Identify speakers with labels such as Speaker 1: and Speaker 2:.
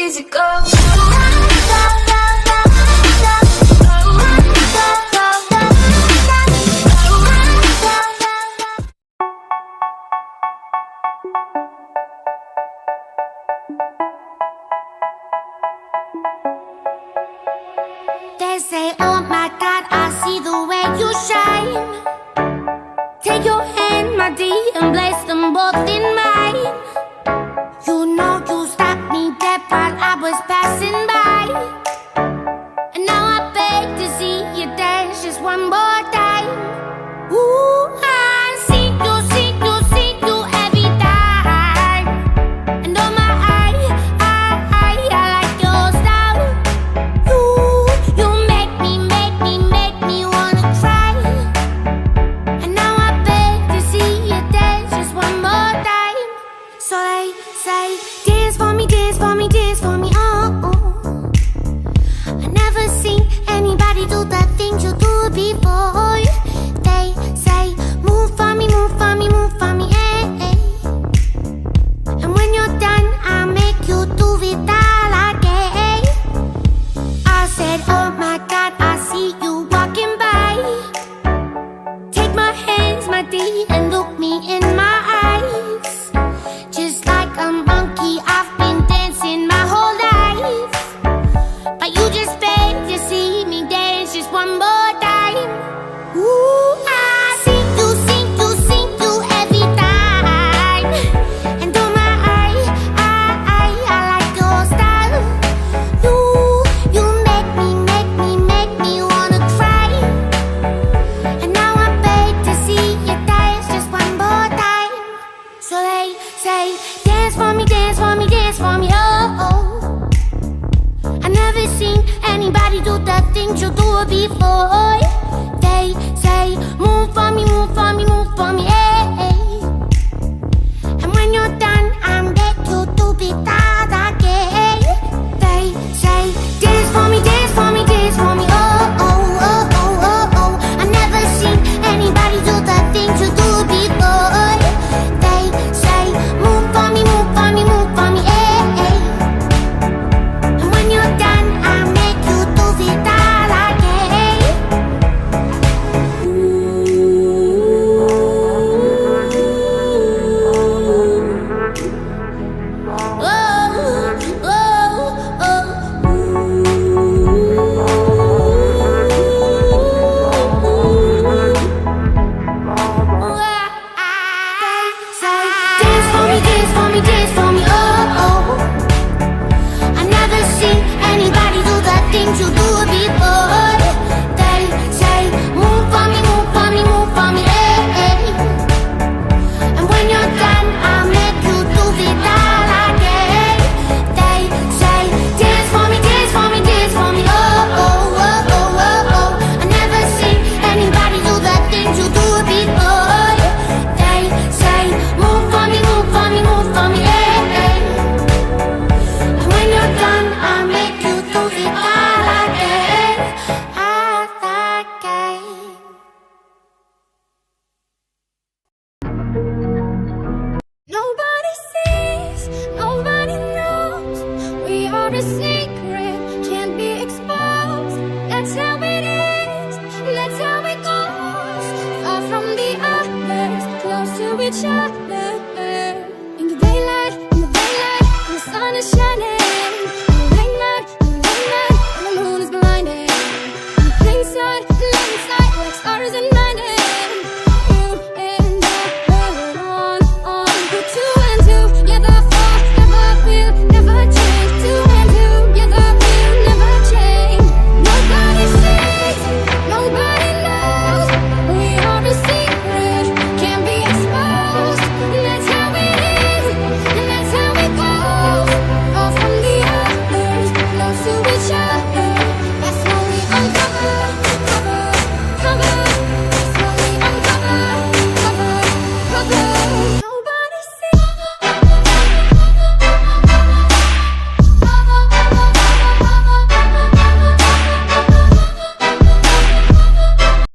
Speaker 1: easy go.
Speaker 2: They say, oh my God, I see the way you shine. Take your hand, my dear, and place them both in mine. You know you stopped me dead while I was passing by. And now I beg to see you dance just one more time. Ooh, I see you every time. And oh my, I like your style. You make me wanna cry. And now I beg to see you dance just one more time. So they say, dance for me, dance for me, dance for me, oh, oh. I never seen anybody do the things you do before. They say, move for me, move for me, move for me, eh, eh. And when you're done, I'll make you do it all again. I said, oh my God, I see you walking by. Take my hands, my dear, and look me in my eyes. Just like a monkey, I've been dancing my whole life. But you just beg to see me dance just one more time. Ooh, I see you every time. And oh my, I like your style. You make me wanna cry. And now I beg to see you dance just one more time. So they say, dance for me, dance for me, dance for me, oh, oh. I never seen anybody do the things you do before. They say, move for me, move for me, move for me, eh, eh. And when you're done, I'll make you do it all again. They say, dance for me, dance for me, dance for me, oh, oh, oh, oh, oh, oh. I never seen anybody do the things you do before. They say, move for me, move for me, move for me, eh, eh. And when you're done, I'll make you do it all again. You do it before. They say, move for me, move for me, move for me, eh, eh. And when you're done, I'll make you do it all again. They say, dance for me, dance for me, dance for me, oh, oh, oh, oh, oh, oh. I never seen anybody do the things you do it before. They say, move for me, move for me, move for me, eh, eh. And when you're done, I'll make you do it all. Nobody sees, nobody knows. We are a secret, can't be exposed. That's how it is, that's how it goes. Far from the others, close to each other. In the daylight, when the sun is shining.